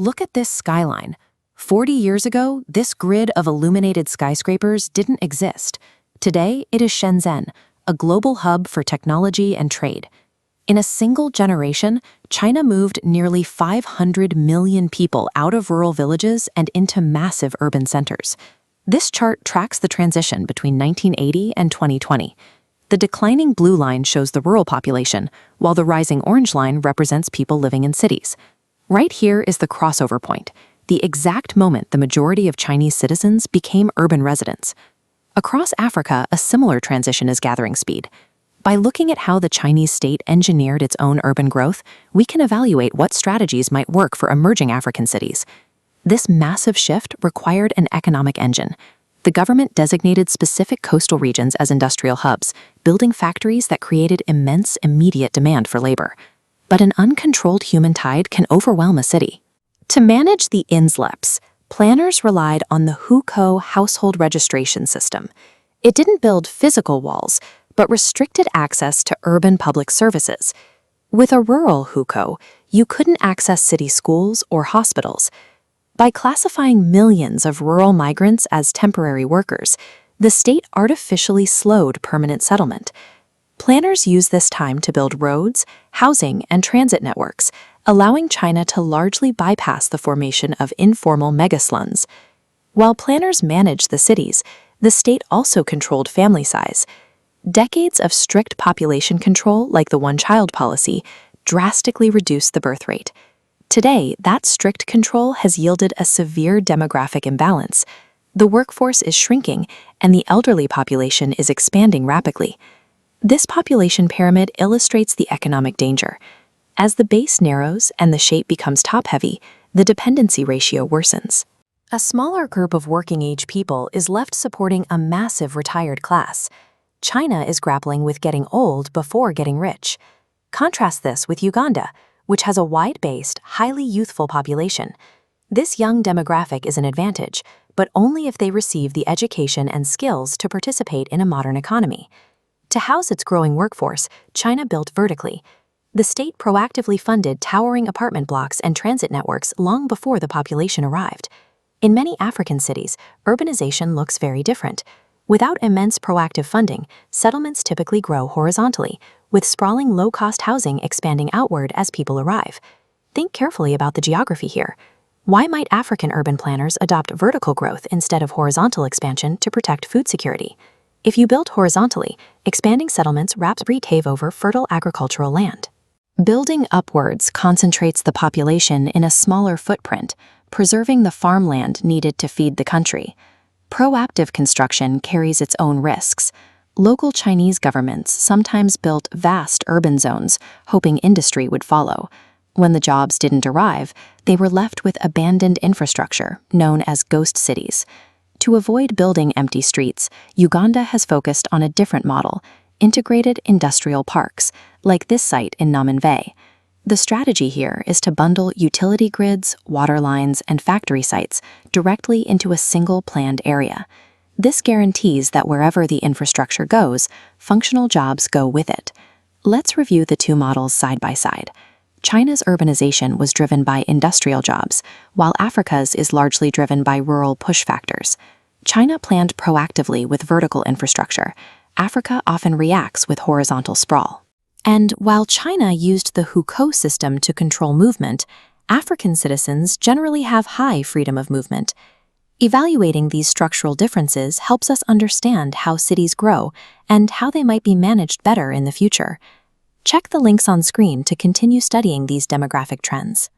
Look at this skyline. 40 years ago, this grid of illuminated skyscrapers didn't exist. Today, it is Shenzhen, a global hub for technology and trade. In a single generation, China moved nearly 500 million people out of rural villages and into massive urban centers. This chart tracks the transition between 1980 and 2020. The declining blue line shows the rural population, while the rising orange line represents people living in cities. Right here is the crossover point, the exact moment the majority of Chinese citizens became urban residents. Across Africa, a similar transition is gathering speed. By looking at how the Chinese state engineered its own urban growth, we can evaluate what strategies might work for emerging African cities. This massive shift required an economic engine. The government designated specific coastal regions as industrial hubs, building factories that created immense immediate demand for labor. But an uncontrolled human tide can overwhelm a city. To manage the INSLEPs, planners relied on the hukou household registration system. It didn't build physical walls, but restricted access to urban public services. With a rural hukou, you couldn't access city schools or hospitals. By classifying millions of rural migrants as temporary workers, the state artificially slowed permanent settlement. Planners used this time to build roads, housing, and transit networks, allowing China to largely bypass the formation of informal megaslums. While planners managed the cities, the state also controlled family size. Decades of strict population control, like the one-child policy, drastically reduced the birth rate. Today, that strict control has yielded a severe demographic imbalance. The workforce is shrinking, and the elderly population is expanding rapidly. This population pyramid illustrates the economic danger. As the base narrows and the shape becomes top-heavy, the dependency ratio worsens. A smaller group of working-age people is left supporting a massive retired class. China is grappling with getting old before getting rich. Contrast this with Uganda, which has a wide-based, highly youthful population. This young demographic is an advantage, but only if they receive the education and skills to participate in a modern economy. To house its growing workforce, China built vertically. The state proactively funded towering apartment blocks and transit networks long before the population arrived. In many African cities, urbanization looks very different. Without immense proactive funding, settlements typically grow horizontally, with sprawling low-cost housing expanding outward as people arrive. Think carefully about the geography here. Why might African urban planners adopt vertical growth instead of horizontal expansion to protect food security? If you build horizontally, expanding settlements rapidly take over fertile agricultural land. Building upwards concentrates the population in a smaller footprint, preserving the farmland needed to feed the country. Proactive construction carries its own risks. Local Chinese governments sometimes built vast urban zones, hoping industry would follow. When the jobs didn't arrive, they were left with abandoned infrastructure, known as ghost cities. To avoid building empty streets, Uganda has focused on a different model, integrated industrial parks, like this site in Namibia. The strategy here is to bundle utility grids, water lines, and factory sites directly into a single planned area. This guarantees that wherever the infrastructure goes, functional jobs go with it. Let's review the two models side by side. China's urbanization was driven by industrial jobs, while Africa's is largely driven by rural push factors. China planned proactively with vertical infrastructure. Africa often reacts with horizontal sprawl. And while China used the hukou system to control movement, African citizens generally have high freedom of movement. Evaluating these structural differences helps us understand how cities grow and how they might be managed better in the future. Check the links on screen to continue studying these demographic trends.